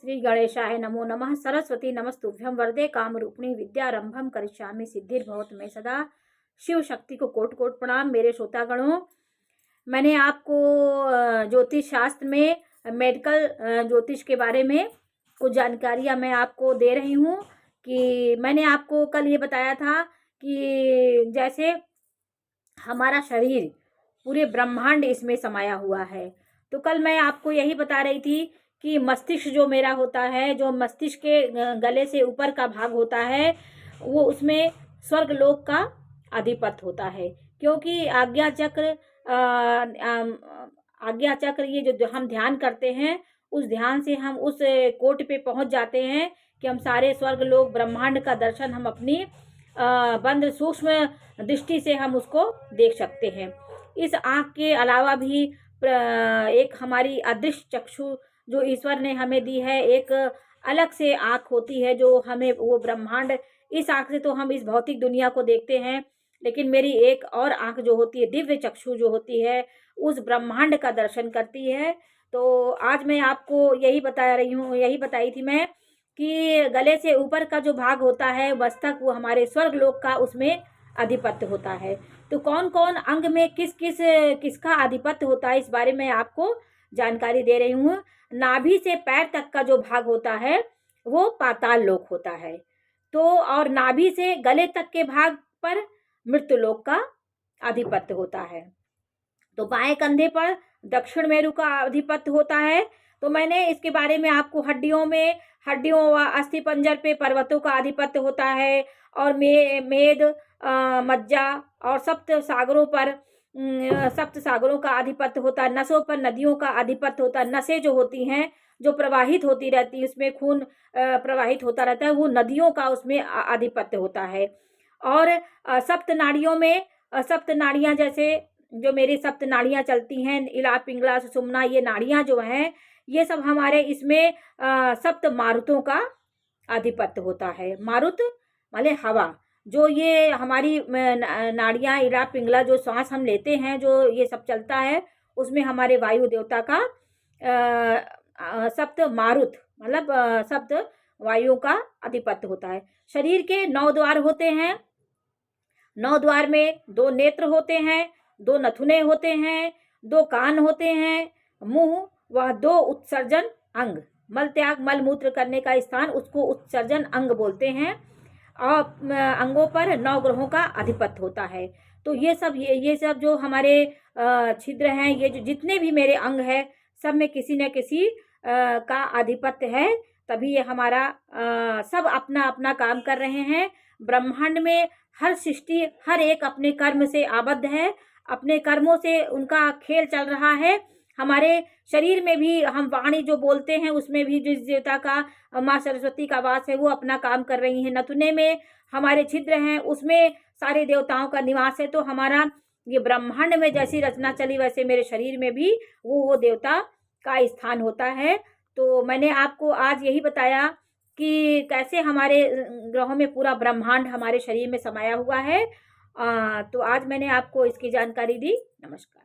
श्री गणेशाय नमो नमः। सरस्वती नमस्तुभ्यं वरदे कामरूपिणी विद्यारंभम करिष्यामि सिद्धिर्भवतु मे सदा। शिव शक्ति को कोट कोट प्रणाम। मेरे श्रोतागणों, मैंने आपको ज्योतिष शास्त्र में मेडिकल ज्योतिष के बारे में कुछ जानकारियां मैं आपको दे रही हूँ कि मैंने आपको कल ये बताया था कि जैसे हमारा शरीर पूरे ब्रह्मांड इसमें समाया हुआ है। तो कल मैं आपको यही बता रही थी कि मस्तिष्क जो मेरा होता है, जो मस्तिष्क के गले से ऊपर का भाग होता है, वो उसमें स्वर्ग लोक का अधिपत्य होता है। क्योंकि आज्ञा चक्र ये जो हम ध्यान करते हैं, उस ध्यान से हम उस कोट पे पहुंच जाते हैं कि हम सारे स्वर्ग लोक ब्रह्मांड का दर्शन हम अपनी बंद सूक्ष्म दृष्टि से हम उसको देख सकते हैं। इस आँख के अलावा भी एक हमारी अदृश्य चक्षु जो ईश्वर ने हमें दी है, एक अलग से आँख होती है जो हमें वो ब्रह्मांड, इस आँख से तो हम इस भौतिक दुनिया को देखते हैं, लेकिन मेरी एक और आँख जो होती है, दिव्य चक्षु जो होती है, उस ब्रह्मांड का दर्शन करती है। तो आज मैं आपको यही बताई थी मैं कि गले से ऊपर का जो भाग होता है मस्तक, वो हमारे स्वर्ग लोक का उसमें अधिपत्य होता है। तो कौन कौन अंग में किसका अधिपत्य होता है, इस बारे में आपको जानकारी दे रही हूँ। नाभि से पैर तक का जो भाग होता है वो पाताल लोक होता है। तो और नाभि से गले तक के भाग पर मृत्यु लोक का अधिपत्य होता है। तो बाएं कंधे पर दक्षिण मेरु का अधिपत्य होता है। तो मैंने इसके बारे में आपको हड्डियों व अस्थि पंजर पे पर्वतों का अधिपत्य होता है, और मेद मज्जा और सप्त सागरों का अधिपत्य होता है। नसों पर नदियों का अधिपत्य होता है। नसें जो होती हैं, जो प्रवाहित होती रहती है, उसमें खून प्रवाहित होता रहता है, वो नदियों का उसमें अधिपत्य होता है। और सप्त नाड़ियां जैसे जो मेरी सप्त नाड़ियां चलती हैं, इला पिंगला सुषुम्ना, ये नाड़ियां जो हैं, ये सब हमारे इसमें सप्त मारुतों का अधिपत्य होता है। मारुत माने हवा, जो ये हमारी नाड़ियां इला पिंगला जो सांस हम लेते हैं, जो ये सब चलता है, उसमें हमारे वायु देवता का सप्त मारुत मतलब सप्त वायुओं का अधिपत्य होता है। शरीर के 9 द्वार होते हैं। 9 द्वार में 2 नेत्र होते हैं, 2 नथुने होते हैं, 2 कान होते हैं, मुंह व 2 उत्सर्जन अंग। मल त्याग मल मूत्र करने का स्थान, उसको उत्सर्जन अंग बोलते हैं। और अंगों पर 9 ग्रहों का अधिपत्य होता है। तो ये सब जो हमारे छिद्र हैं, ये जो जितने भी मेरे अंग हैं, सब में किसी न किसी का आधिपत्य है। तभी ये हमारा सब अपना अपना काम कर रहे हैं। ब्रह्मांड में हर सृष्टि, हर एक अपने कर्म से आबद्ध है, अपने कर्मों से उनका खेल चल रहा है। हमारे शरीर में भी हम वाणी जो बोलते हैं, उसमें भी जिस देवता का माँ सरस्वती का वास है, वो अपना काम कर रही है। नथुने में हमारे छिद्र हैं, उसमें सारे देवताओं का निवास है। तो हमारा ये ब्रह्मांड में जैसी रचना चली, वैसे मेरे शरीर में भी वो देवता का स्थान होता है। तो मैंने आपको आज यही बताया कि कैसे हमारे ग्रहों में पूरा ब्रह्मांड हमारे शरीर में समाया हुआ है। तो आज मैंने आपको इसकी जानकारी दी। नमस्कार।